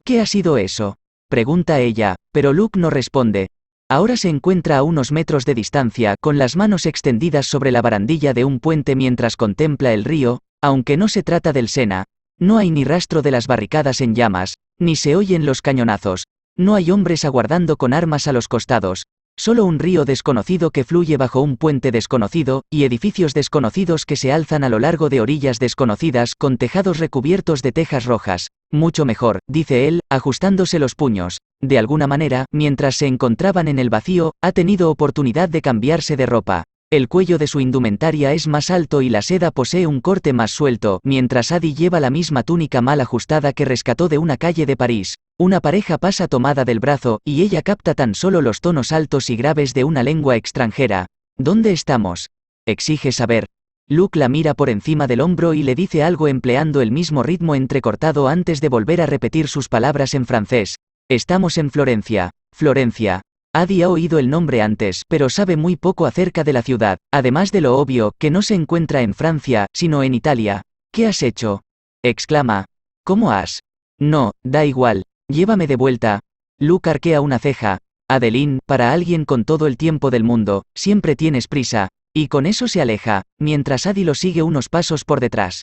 «¿Qué ha sido eso?», pregunta ella, pero Luke no responde. Ahora se encuentra a unos metros de distancia, con las manos extendidas sobre la barandilla de un puente mientras contempla el río. Aunque no se trata del Sena, no hay ni rastro de las barricadas en llamas, ni se oyen los cañonazos. No hay hombres aguardando con armas a los costados. Solo un río desconocido que fluye bajo un puente desconocido, y edificios desconocidos que se alzan a lo largo de orillas desconocidas con tejados recubiertos de tejas rojas. Mucho mejor, dice él, ajustándose los puños. De alguna manera, mientras se encontraban en el vacío, ha tenido oportunidad de cambiarse de ropa. El cuello de su indumentaria es más alto y la seda posee un corte más suelto, mientras Adi lleva la misma túnica mal ajustada que rescató de una calle de París. Una pareja pasa tomada del brazo, y ella capta tan solo los tonos altos y graves de una lengua extranjera. ¿Dónde estamos?, exige saber. Luke la mira por encima del hombro y le dice algo empleando el mismo ritmo entrecortado antes de volver a repetir sus palabras en francés. Estamos en Florencia. Florencia. Adi ha oído el nombre antes, pero sabe muy poco acerca de la ciudad, además de lo obvio, que no se encuentra en Francia, sino en Italia. ¿Qué has hecho?, exclama. ¿Cómo has? No, da igual. Llévame de vuelta. Luke arquea una ceja. Adeline, para alguien con todo el tiempo del mundo, siempre tienes prisa. Y con eso se aleja, mientras Adi lo sigue unos pasos por detrás.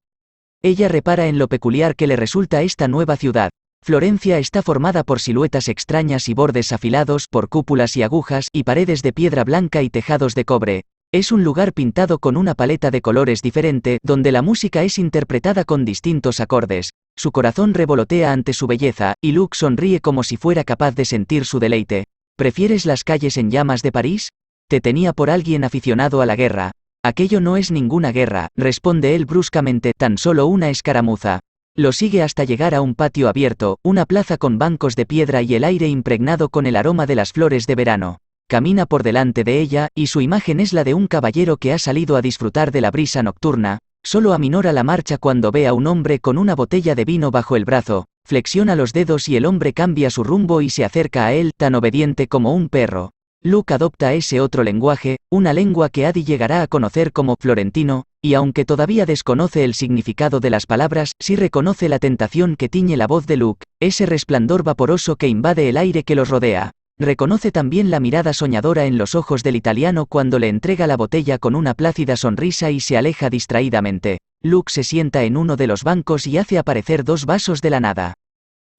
Ella repara en lo peculiar que le resulta esta nueva ciudad. Florencia está formada por siluetas extrañas y bordes afilados, por cúpulas y agujas, y paredes de piedra blanca y tejados de cobre. Es un lugar pintado con una paleta de colores diferente, donde la música es interpretada con distintos acordes. Su corazón revolotea ante su belleza, y Luke sonríe como si fuera capaz de sentir su deleite. ¿Prefieres las calles en llamas de París? Te tenía por alguien aficionado a la guerra. Aquello no es ninguna guerra, responde él bruscamente, tan solo una escaramuza. Lo sigue hasta llegar a un patio abierto, una plaza con bancos de piedra y el aire impregnado con el aroma de las flores de verano. Camina por delante de ella, y su imagen es la de un caballero que ha salido a disfrutar de la brisa nocturna. Solo aminora la marcha cuando ve a un hombre con una botella de vino bajo el brazo. Flexiona los dedos y el hombre cambia su rumbo y se acerca a él, tan obediente como un perro. Luke adopta ese otro lenguaje, una lengua que Adi llegará a conocer como florentino, y aunque todavía desconoce el significado de las palabras, sí reconoce la tentación que tiñe la voz de Luke, ese resplandor vaporoso que invade el aire que los rodea. Reconoce también la mirada soñadora en los ojos del italiano cuando le entrega la botella con una plácida sonrisa y se aleja distraídamente. Luke se sienta en uno de los bancos y hace aparecer dos vasos de la nada.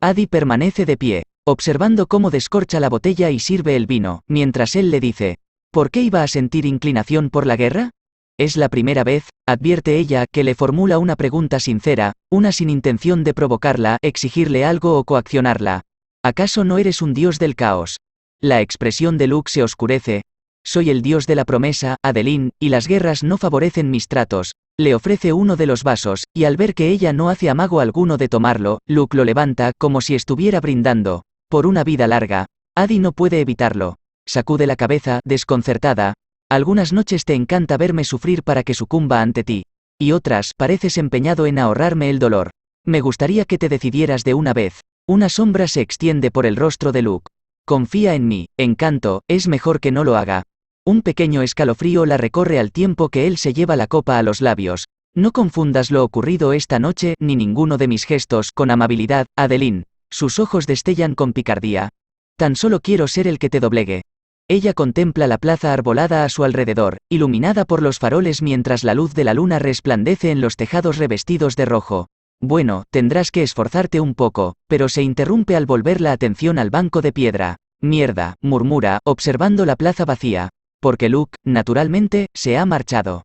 Adi permanece de pie, observando cómo descorcha la botella y sirve el vino, mientras él le dice: ¿por qué iba a sentir inclinación por la guerra? Es la primera vez, advierte ella, que le formula una pregunta sincera, una sin intención de provocarla, exigirle algo o coaccionarla. ¿Acaso no eres un dios del caos? La expresión de Luke se oscurece. Soy el dios de la promesa, Adeline, y las guerras no favorecen mis tratos. Le ofrece uno de los vasos, y al ver que ella no hace amago alguno de tomarlo, Luke lo levanta, como si estuviera brindando por una vida larga. Adi no puede evitarlo. Sacude la cabeza, desconcertada. Algunas noches te encanta verme sufrir para que sucumba ante ti. Y otras, pareces empeñado en ahorrarme el dolor. Me gustaría que te decidieras de una vez. Una sombra se extiende por el rostro de Luke. Confía en mí, Encanto, es mejor que no lo haga. Un pequeño escalofrío la recorre al tiempo que él se lleva la copa a los labios. No confundas lo ocurrido esta noche, ni ninguno de mis gestos, con amabilidad, Adeline. Sus ojos destellan con picardía. Tan solo quiero ser el que te doblegue. Ella contempla la plaza arbolada a su alrededor, iluminada por los faroles mientras la luz de la luna resplandece en los tejados revestidos de rojo. Bueno, tendrás que esforzarte un poco, pero se interrumpe al volver la atención al banco de piedra. Mierda, murmura, observando la plaza vacía. Porque Luke, naturalmente, se ha marchado.